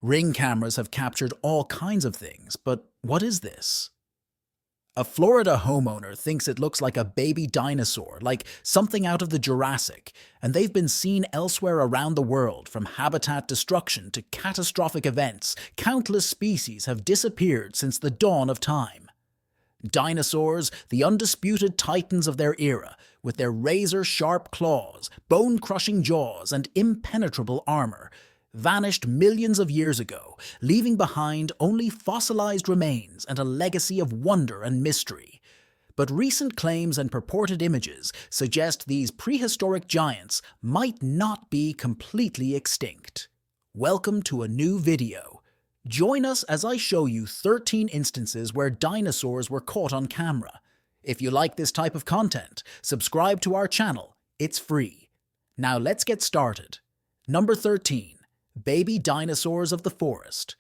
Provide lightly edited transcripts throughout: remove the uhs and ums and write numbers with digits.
Ring cameras have captured all kinds of things, but what is this? A Florida homeowner thinks it looks like a baby dinosaur, like something out of the Jurassic, and they've been seen elsewhere around the world. From habitat destruction to catastrophic events, countless species have disappeared since the dawn of time. Dinosaurs, the undisputed titans of their era, with their razor-sharp claws, bone-crushing jaws, and impenetrable armor, vanished millions of years ago, leaving behind only fossilized remains and a legacy of wonder and mystery. But recent claims and purported images suggest these prehistoric giants might not be completely extinct. Welcome to a new video. Join us as I show you 13 instances where dinosaurs were caught on camera. If you like this type of content, subscribe to our channel. It's free. Now let's get started. Number 13. Baby dinosaurs of the forest.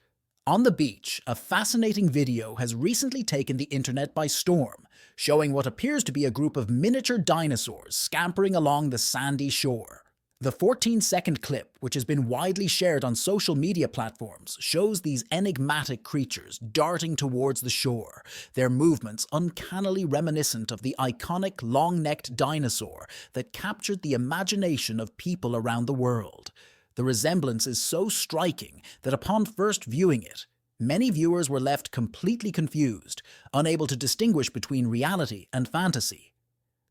On the beach, a fascinating video has recently taken the internet by storm, showing what appears to be a group of miniature dinosaurs scampering along the sandy shore. The 14-second clip, which has been widely shared on social media platforms, shows these enigmatic creatures darting towards the shore, their movements uncannily reminiscent of the iconic long-necked dinosaur that captured the imagination of people around the world. The resemblance is so striking that upon first viewing it, many viewers were left completely confused, unable to distinguish between reality and fantasy.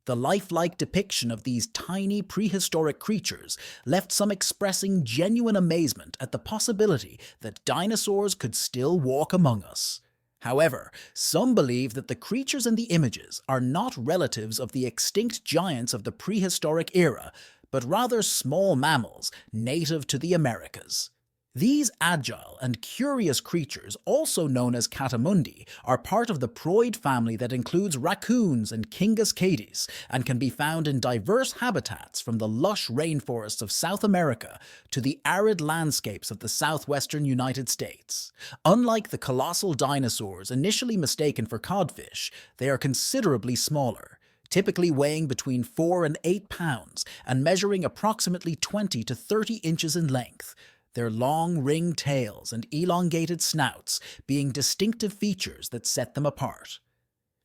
The lifelike depiction of these tiny prehistoric creatures left some expressing genuine amazement at the possibility that dinosaurs could still walk among us. However, some believe that the creatures in the images are not relatives of the extinct giants of the prehistoric era, but rather small mammals native to the Americas. These agile and curious creatures, also known as catamundi, are part of the Proid family that includes raccoons and Kingus cadis, and can be found in diverse habitats from the lush rainforests of South America to the arid landscapes of the southwestern United States. Unlike the colossal dinosaurs initially mistaken for codfish, they are considerably smaller, typically weighing between 4 and 8 pounds and measuring approximately 20 to 30 inches in length, their long ringed tails and elongated snouts being distinctive features that set them apart.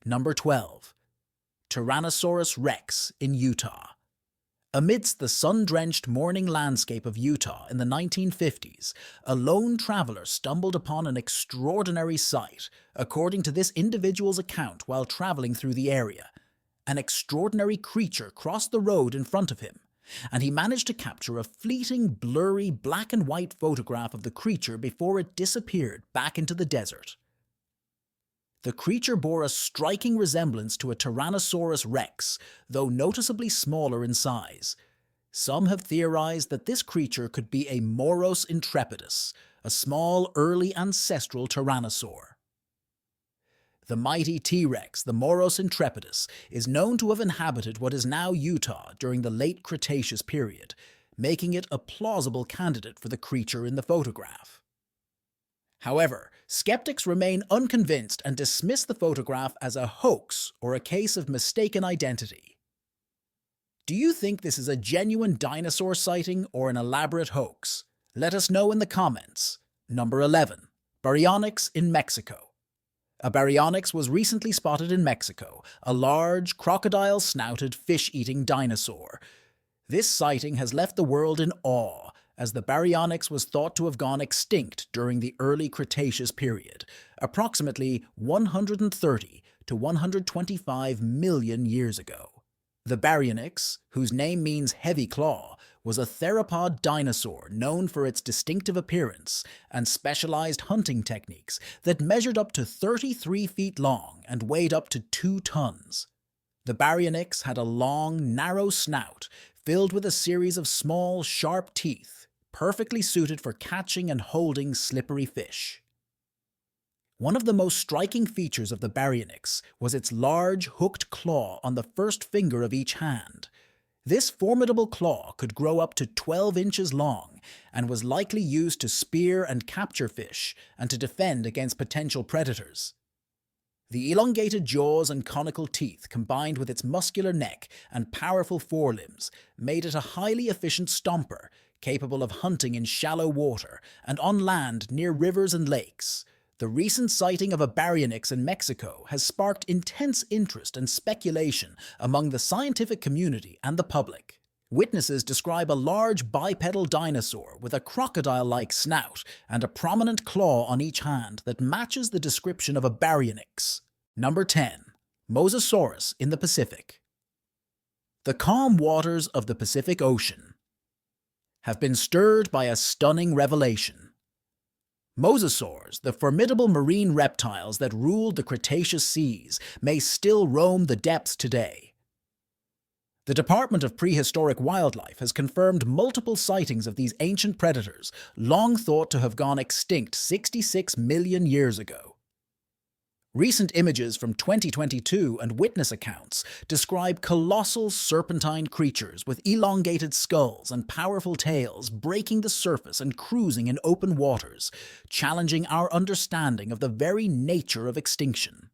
Number 12. Tyrannosaurus rex in Utah. Amidst the sun-drenched morning landscape of Utah in the 1950s, a lone traveler stumbled upon an extraordinary sight, according to this individual's account while traveling through the area. An extraordinary creature crossed the road in front of him, and he managed to capture a fleeting, blurry black and white photograph of the creature before it disappeared back into the desert. The creature bore a striking resemblance to a Tyrannosaurus rex, though noticeably smaller in size. Some have theorized that this creature could be a Moros intrepidus, a small, early ancestral tyrannosaur. The mighty T-Rex, the Moros intrepidus, is known to have inhabited what is now Utah during the late Cretaceous period, making it a plausible candidate for the creature in the photograph. However, skeptics remain unconvinced and dismiss the photograph as a hoax or a case of mistaken identity. Do you think this is a genuine dinosaur sighting or an elaborate hoax? Let us know in the comments. Number 11. Baryonyx in Mexico. A baryonyx was recently spotted in Mexico, a large, crocodile-snouted, fish-eating dinosaur. This sighting has left the world in awe, as the baryonyx was thought to have gone extinct during the early Cretaceous period, approximately 130 to 125 million years ago. The baryonyx, whose name means heavy claw, was a theropod dinosaur known for its distinctive appearance and specialized hunting techniques that measured up to 33 feet long and weighed up to 2 tons. The baryonyx had a long, narrow snout filled with a series of small, sharp teeth, perfectly suited for catching and holding slippery fish. One of the most striking features of the baryonyx was its large, hooked claw on the first finger of each hand. This formidable claw could grow up to 12 inches long and was likely used to spear and capture fish and to defend against potential predators. The elongated jaws and conical teeth, combined with its muscular neck and powerful forelimbs, made it a highly efficient stomper, capable of hunting in shallow water and on land near rivers and lakes. The recent sighting of a baryonyx in Mexico has sparked intense interest and speculation among the scientific community and the public. Witnesses describe a large bipedal dinosaur with a crocodile-like snout and a prominent claw on each hand that matches the description of a baryonyx. Number 10. Mosasaurus in the Pacific. The calm waters of the Pacific Ocean have been stirred by a stunning revelation. Mosasaurs, the formidable marine reptiles that ruled the Cretaceous seas, may still roam the depths today. The Department of Prehistoric Wildlife has confirmed multiple sightings of these ancient predators, long thought to have gone extinct 66 million years ago. Recent images from 2022 and witness accounts describe colossal serpentine creatures with elongated skulls and powerful tails breaking the surface and cruising in open waters, challenging our understanding of the very nature of extinction.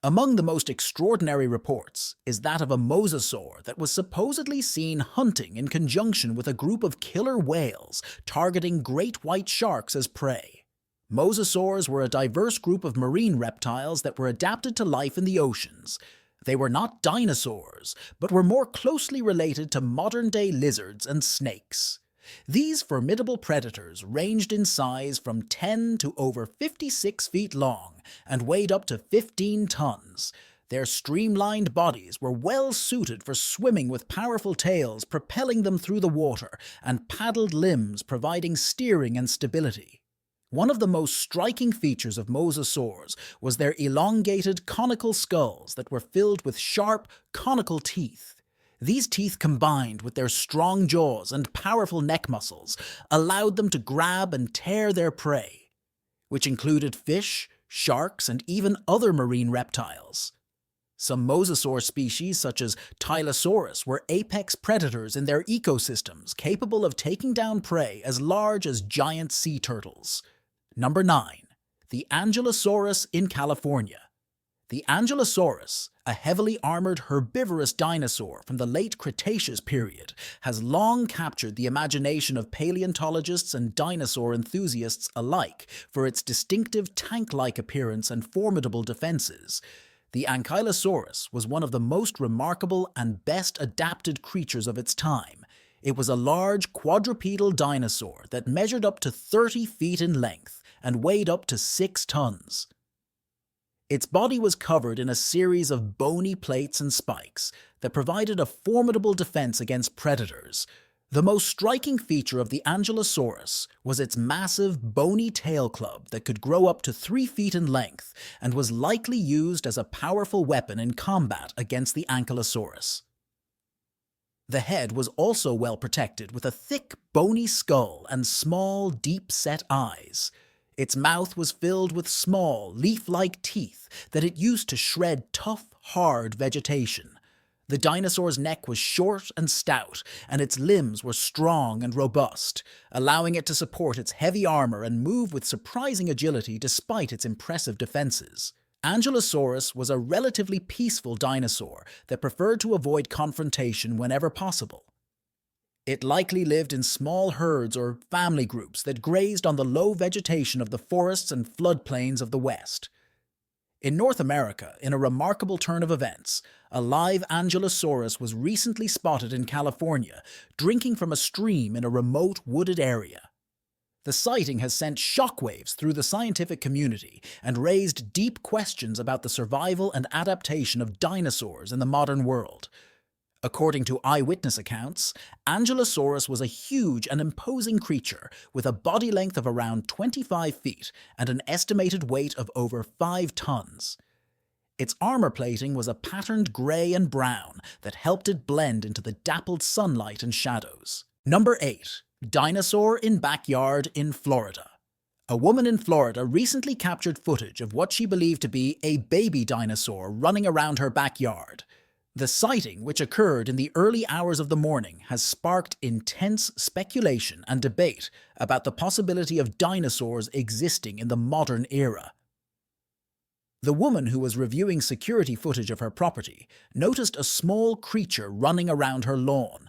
Among the most extraordinary reports is that of a mosasaur that was supposedly seen hunting in conjunction with a group of killer whales targeting great white sharks as prey. Mosasaurs were a diverse group of marine reptiles that were adapted to life in the oceans. They were not dinosaurs, but were more closely related to modern-day lizards and snakes. These formidable predators ranged in size from 10 to over 56 feet long and weighed up to 15 tons. Their streamlined bodies were well suited for swimming, with powerful tails propelling them through the water and paddled limbs providing steering and stability. One of the most striking features of mosasaurs was their elongated conical skulls that were filled with sharp, conical teeth. These teeth, combined with their strong jaws and powerful neck muscles, allowed them to grab and tear their prey, which included fish, sharks, and even other marine reptiles. Some mosasaur species, such as Tylosaurus, were apex predators in their ecosystems, capable of taking down prey as large as giant sea turtles. Number 9. The Ankylosaurus in California. The Ankylosaurus, a heavily armored herbivorous dinosaur from the late Cretaceous period, has long captured the imagination of paleontologists and dinosaur enthusiasts alike for its distinctive tank-like appearance and formidable defenses. The Ankylosaurus was one of the most remarkable and best adapted creatures of its time. It was a large quadrupedal dinosaur that measured up to 30 feet in length and weighed up to 6 tons. Its body was covered in a series of bony plates and spikes that provided a formidable defense against predators. The most striking feature of the Ankylosaurus was its massive, bony tail club that could grow up to 3 feet in length and was likely used as a powerful weapon in combat against the Ankylosaurus. The head was also well protected with a thick, bony skull and small, deep-set eyes. Its mouth was filled with small, leaf-like teeth that it used to shred tough, hard vegetation. The dinosaur's neck was short and stout, and its limbs were strong and robust, allowing it to support its heavy armor and move with surprising agility despite its impressive defenses. Ankylosaurus was a relatively peaceful dinosaur that preferred to avoid confrontation whenever possible. It likely lived in small herds or family groups that grazed on the low vegetation of the forests and floodplains of the West. In North America, in a remarkable turn of events, a live Ankylosaurus was recently spotted in California, drinking from a stream in a remote wooded area. The sighting has sent shockwaves through the scientific community and raised deep questions about the survival and adaptation of dinosaurs in the modern world. According to eyewitness accounts, Ankylosaurus was a huge and imposing creature with a body length of around 25 feet and an estimated weight of over 5 tons. Its armor plating was a patterned gray and brown that helped it blend into the dappled sunlight and shadows. Number 8. Dinosaur in backyard in Florida. A woman in Florida recently captured footage of what she believed to be a baby dinosaur running around her backyard. The sighting, which occurred in the early hours of the morning, has sparked intense speculation and debate about the possibility of dinosaurs existing in the modern era. The woman, who was reviewing security footage of her property, noticed a small creature running around her lawn.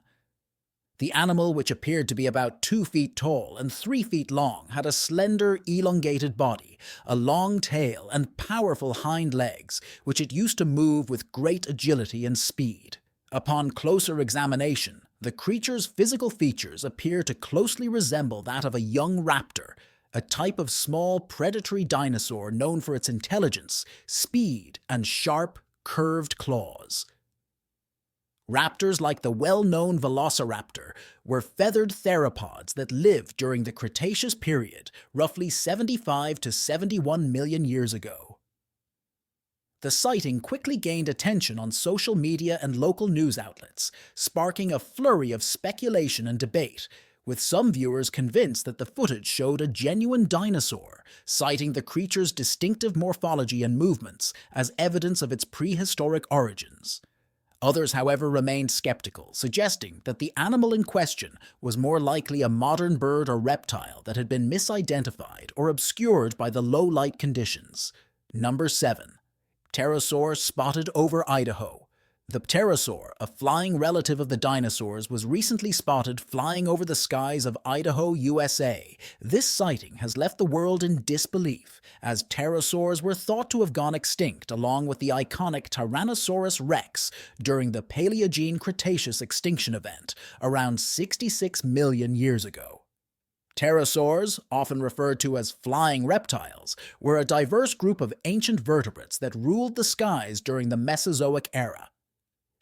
The animal, which appeared to be about 2 feet tall and 3 feet long, had a slender, elongated body, a long tail, and powerful hind legs, which it used to move with great agility and speed. Upon closer examination, the creature's physical features appear to closely resemble that of a young raptor, a type of small predatory dinosaur known for its intelligence, speed, and sharp, curved claws. Raptors like the well-known velociraptor were feathered theropods that lived during the Cretaceous period, roughly 75 to 71 million years ago. The sighting quickly gained attention on social media and local news outlets, sparking a flurry of speculation and debate, with some viewers convinced that the footage showed a genuine dinosaur, citing the creature's distinctive morphology and movements as evidence of its prehistoric origins. Others, however, remained skeptical, suggesting that the animal in question was more likely a modern bird or reptile that had been misidentified or obscured by the low-light conditions. Number 7. Pterosaur spotted over Idaho. The pterosaur, a flying relative of the dinosaurs, was recently spotted flying over the skies of Idaho, USA. This sighting has left the world in disbelief, as pterosaurs were thought to have gone extinct along with the iconic Tyrannosaurus rex during the Paleogene Cretaceous extinction event around 66 million years ago. Pterosaurs, often referred to as flying reptiles, were a diverse group of ancient vertebrates that ruled the skies during the Mesozoic era.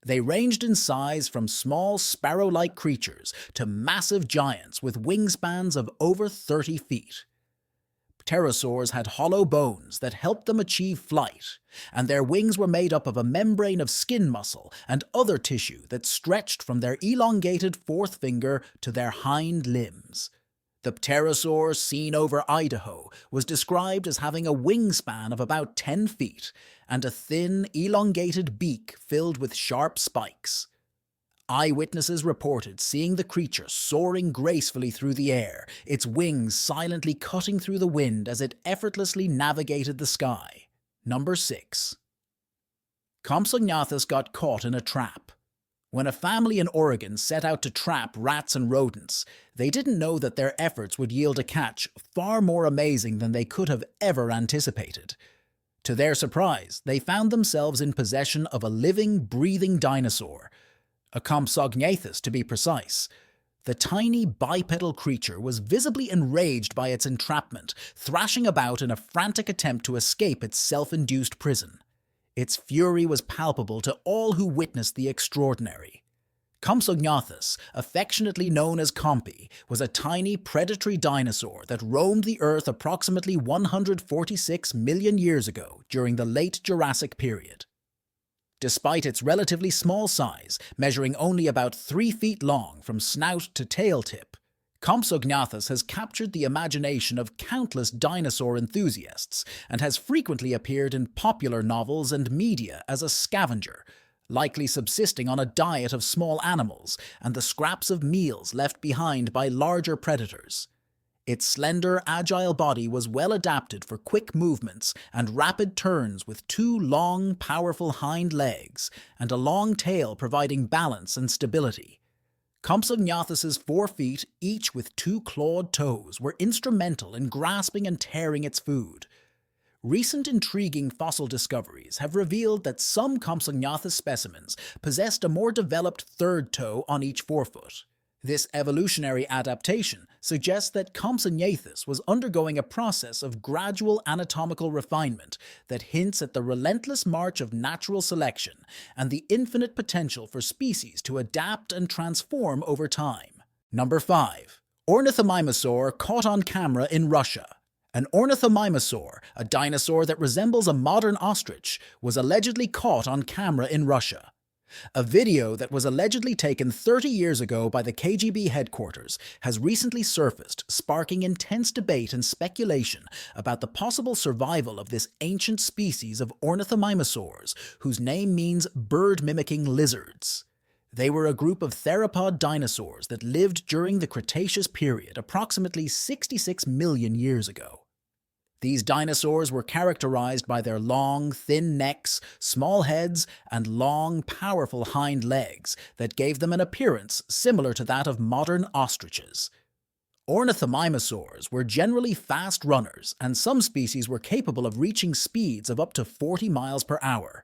They ranged in size from small sparrow-like creatures to massive giants with wingspans of over 30 feet. Pterosaurs had hollow bones that helped them achieve flight, and their wings were made up of a membrane of skin muscle and other tissue that stretched from their elongated fourth finger to their hind limbs. The pterosaur seen over Idaho was described as having a wingspan of about 10 feet and a thin, elongated beak filled with sharp spikes. Eyewitnesses reported seeing the creature soaring gracefully through the air, its wings silently cutting through the wind as it effortlessly navigated the sky. Number 6. Compsognathus got caught in a trap. When a family in Oregon set out to trap rats and rodents, they didn't know that their efforts would yield a catch far more amazing than they could have ever anticipated. To their surprise, they found themselves in possession of a living, breathing dinosaur, a Compsognathus to be precise. The tiny bipedal creature was visibly enraged by its entrapment, thrashing about in a frantic attempt to escape its self-induced prison. Its fury was palpable to all who witnessed the extraordinary. Compsognathus, affectionately known as Compy, was a tiny predatory dinosaur that roamed the Earth approximately 146 million years ago during the late Jurassic period. Despite its relatively small size, measuring only about 3 feet long from snout to tail tip, Compsognathus has captured the imagination of countless dinosaur enthusiasts and has frequently appeared in popular novels and media as a scavenger, likely subsisting on a diet of small animals and the scraps of meals left behind by larger predators. Its slender, agile body was well adapted for quick movements and rapid turns, with 2 long, powerful hind legs and a long tail providing balance and stability. Compsognathus's 4 feet, each with 2 clawed toes, were instrumental in grasping and tearing its food. Recent intriguing fossil discoveries have revealed that some Compsognathus specimens possessed a more developed 3rd toe on each forefoot. This evolutionary adaptation suggests that Compsognathus was undergoing a process of gradual anatomical refinement that hints at the relentless march of natural selection and the infinite potential for species to adapt and transform over time. Number 5. Ornithomimosaur caught on camera in Russia. An ornithomimosaur, a dinosaur that resembles a modern ostrich, was allegedly caught on camera in Russia. A video that was allegedly taken 30 years ago by the KGB headquarters has recently surfaced, sparking intense debate and speculation about the possible survival of this ancient species of ornithomimosaurs, whose name means bird-mimicking lizards. They were a group of theropod dinosaurs that lived during the Cretaceous period, approximately 66 million years ago. These dinosaurs were characterized by their long, thin necks, small heads, and long, powerful hind legs that gave them an appearance similar to that of modern ostriches. Ornithomimosaurs were generally fast runners, and some species were capable of reaching speeds of up to 40 miles per hour.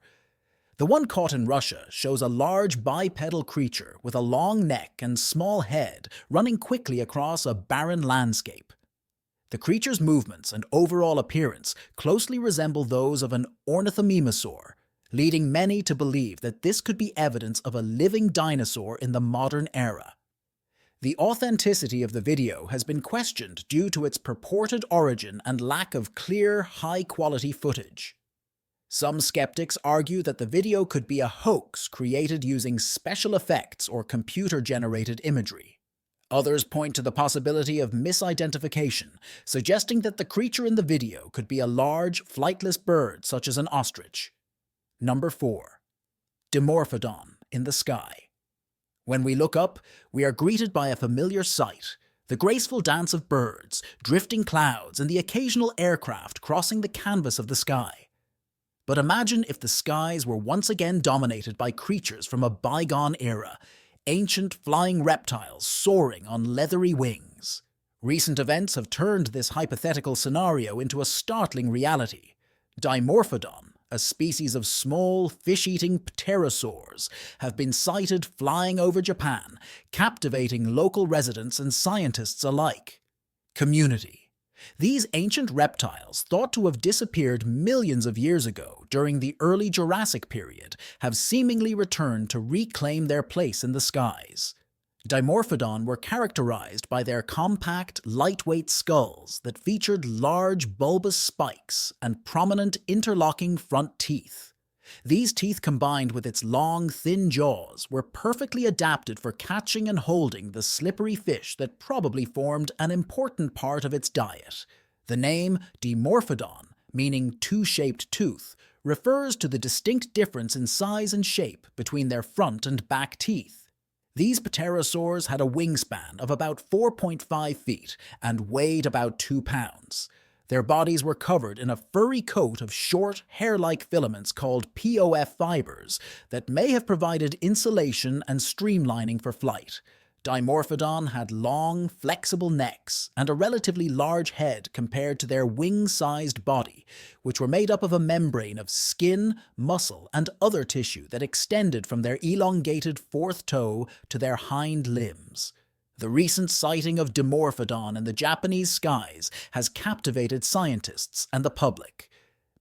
The one caught in Russia shows a large bipedal creature with a long neck and small head running quickly across a barren landscape. The creature's movements and overall appearance closely resemble those of an ornithomimosaur, leading many to believe that this could be evidence of a living dinosaur in the modern era. The authenticity of the video has been questioned due to its purported origin and lack of clear, high-quality footage. Some skeptics argue that the video could be a hoax created using special effects or computer-generated imagery. Others point to the possibility of misidentification, suggesting that the creature in the video could be a large, flightless bird such as an ostrich. Number 4. Dimorphodon in the sky. When we look up, we are greeted by a familiar sight: the graceful dance of birds, drifting clouds, and the occasional aircraft crossing the canvas of the sky. But imagine if the skies were once again dominated by creatures from a bygone era, ancient flying reptiles soaring on leathery wings. Recent events have turned this hypothetical scenario into a startling reality. Dimorphodon, a species of small, fish-eating pterosaurs, have been sighted flying over Japan, captivating local residents and scientists alike. Community. These ancient reptiles, thought to have disappeared millions of years ago during the early Jurassic period, have seemingly returned to reclaim their place in the skies. Dimorphodon were characterized by their compact, lightweight skulls that featured large bulbous spikes and prominent interlocking front teeth. These teeth, combined with its long, thin jaws, were perfectly adapted for catching and holding the slippery fish that probably formed an important part of its diet. The name Dimorphodon, meaning two-shaped tooth, refers to the distinct difference in size and shape between their front and back teeth. These pterosaurs had a wingspan of about 4.5 feet and weighed about 2 pounds. Their bodies were covered in a furry coat of short, hair-like filaments called POF fibers that may have provided insulation and streamlining for flight. Dimorphodon had long, flexible necks and a relatively large head compared to their wing-sized body, which were made up of a membrane of skin, muscle, and other tissue that extended from their elongated fourth toe to their hind limbs. The recent sighting of Dimorphodon in the Japanese skies has captivated scientists and the public.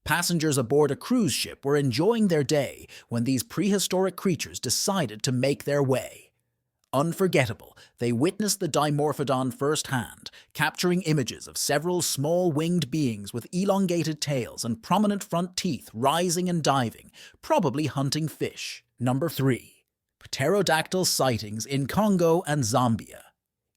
Passengers aboard a cruise ship were enjoying their day when these prehistoric creatures decided to make their way. Unforgettable, they witnessed the Dimorphodon firsthand, capturing images of several small winged beings with elongated tails and prominent front teeth rising and diving, probably hunting fish. Number 3. Pterodactyl sightings in Congo and Zambia.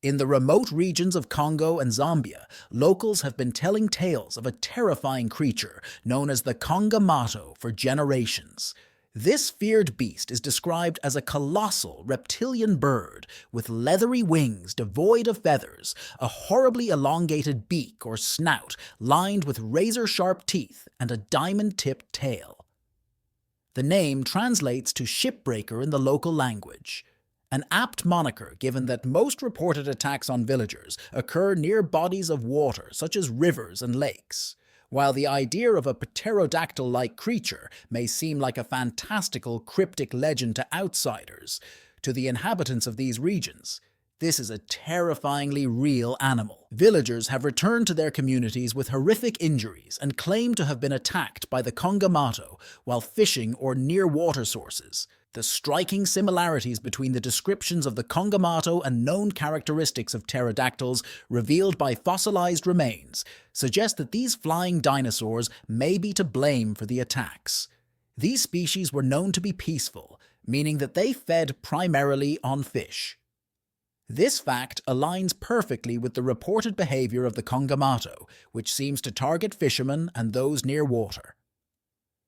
In the remote regions of Congo and Zambia, locals have been telling tales of a terrifying creature known as the Kongamato for generations. This feared beast is described as a colossal reptilian bird with leathery wings devoid of feathers, a horribly elongated beak or snout lined with razor-sharp teeth, and a diamond-tipped tail. The name translates to shipbreaker in the local language, an apt moniker given that most reported attacks on villagers occur near bodies of water such as rivers and lakes. While the idea of a pterodactyl-like creature may seem like a fantastical, cryptic legend to outsiders, to the inhabitants of these regions, this is a terrifyingly real animal. Villagers have returned to their communities with horrific injuries and claim to have been attacked by the Kongamato while fishing or near water sources. The striking similarities between the descriptions of the Kongamato and known characteristics of pterodactyls revealed by fossilized remains suggest that these flying dinosaurs may be to blame for the attacks. These species were known to be peaceful, meaning that they fed primarily on fish. This fact aligns perfectly with the reported behavior of the Kongamato, which seems to target fishermen and those near water.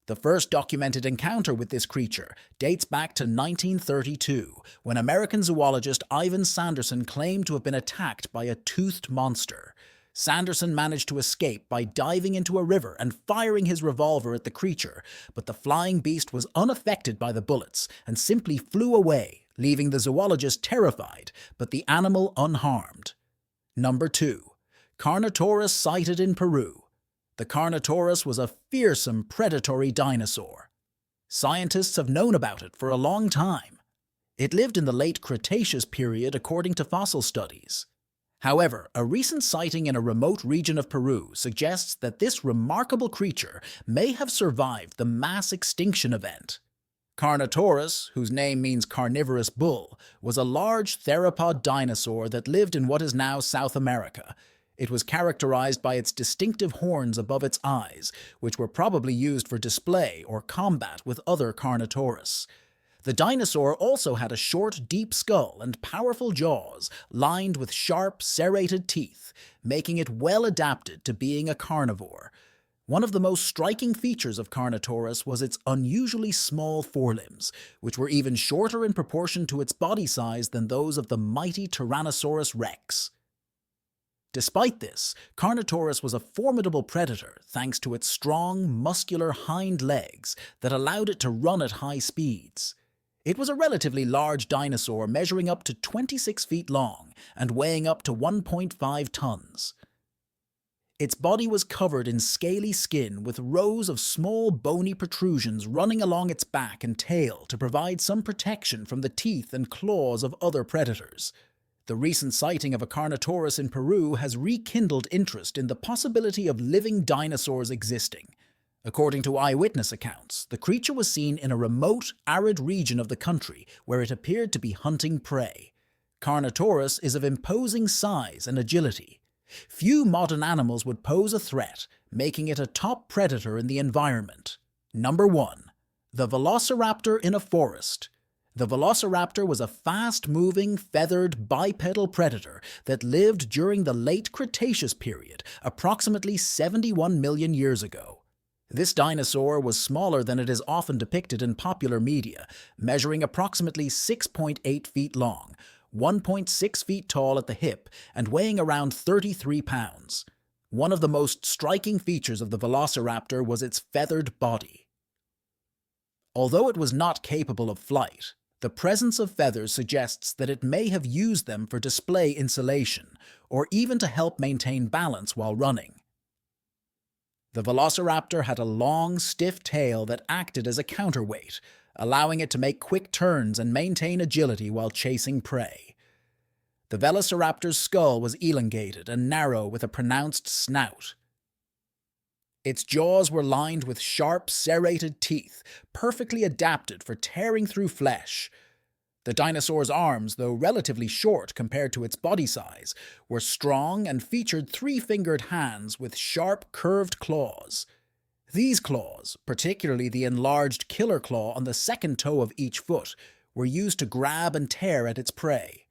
The first documented encounter with this creature dates back to 1932, when American zoologist Ivan Sanderson claimed to have been attacked by a toothed monster. Sanderson managed to escape by diving into a river and firing his revolver at the creature, but the flying beast was unaffected by the bullets and simply flew away, leaving the zoologist terrified, but the animal unharmed. Number 2. Carnotaurus sighted in Peru. The Carnotaurus was a fearsome predatory dinosaur. Scientists have known about it for a long time. It lived in the late Cretaceous period according to fossil studies. However, a recent sighting in a remote region of Peru suggests that this remarkable creature may have survived the mass extinction event. Carnotaurus, whose name means carnivorous bull, was a large theropod dinosaur that lived in what is now South America. It was characterized by its distinctive horns above its eyes, which were probably used for display or combat with other Carnotaurus. The dinosaur also had a short, deep skull and powerful jaws lined with sharp, serrated teeth, making it well adapted to being a carnivore. One of the most striking features of Carnotaurus was its unusually small forelimbs, which were even shorter in proportion to its body size than those of the mighty Tyrannosaurus rex. Despite this, Carnotaurus was a formidable predator thanks to its strong, muscular hind legs that allowed it to run at high speeds. It was a relatively large dinosaur measuring up to 26 feet long and weighing up to 1.5 tons. Its body was covered in scaly skin with rows of small bony protrusions running along its back and tail to provide some protection from the teeth and claws of other predators. The recent sighting of a Carnotaurus in Peru has rekindled interest in the possibility of living dinosaurs existing. According to eyewitness accounts, the creature was seen in a remote, arid region of the country where it appeared to be hunting prey. Carnotaurus is of imposing size and agility. Few modern animals would pose a threat, making it a top predator in the environment. Number 1. The Velociraptor in a forest. The Velociraptor was a fast-moving, feathered, bipedal predator that lived during the late Cretaceous period, approximately 71 million years ago. This dinosaur was smaller than it is often depicted in popular media, measuring approximately 6.8 feet long, 1.6 feet tall at the hip, and weighing around 33 pounds. One of the most striking features of the Velociraptor was its feathered body. Although it was not capable of flight, the presence of feathers suggests that it may have used them for display insulation, or even to help maintain balance while running. The Velociraptor had a long, stiff tail that acted as a counterweight, allowing it to make quick turns and maintain agility while chasing prey. The Velociraptor's skull was elongated and narrow with a pronounced snout. Its jaws were lined with sharp, serrated teeth, perfectly adapted for tearing through flesh. The dinosaur's arms, though relatively short compared to its body size, were strong and featured 3-fingered hands with sharp, curved claws. These claws, particularly the enlarged killer claw on the second toe of each foot, were used to grab and tear at its prey.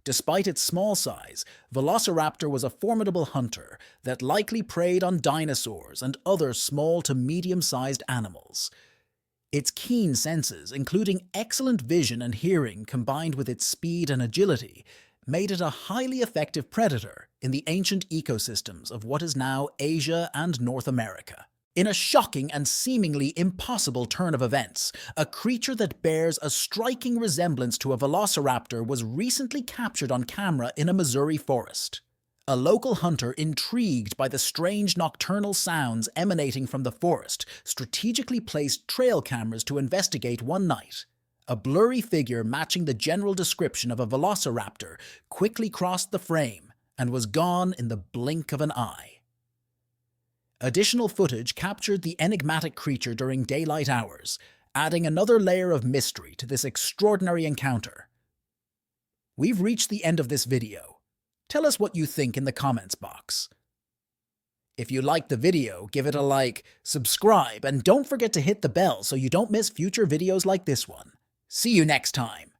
Despite its small size, Velociraptor was a formidable hunter that likely preyed on dinosaurs and other small to medium-sized animals. Its keen senses, including excellent vision and hearing combined with its speed and agility, made it a highly effective predator in the ancient ecosystems of what is now Asia and North America. In a shocking and seemingly impossible turn of events, a creature that bears a striking resemblance to a velociraptor was recently captured on camera in a Missouri forest. A local hunter, intrigued by the strange nocturnal sounds emanating from the forest, strategically placed trail cameras to investigate one night. A blurry figure matching the general description of a velociraptor quickly crossed the frame and was gone in the blink of an eye. Additional footage captured the enigmatic creature during daylight hours, adding another layer of mystery to this extraordinary encounter. We've reached the end of this video. Tell us what you think in the comments box. If you liked the video, give it a like, subscribe, and don't forget to hit the bell so you don't miss future videos like this one. See you next time.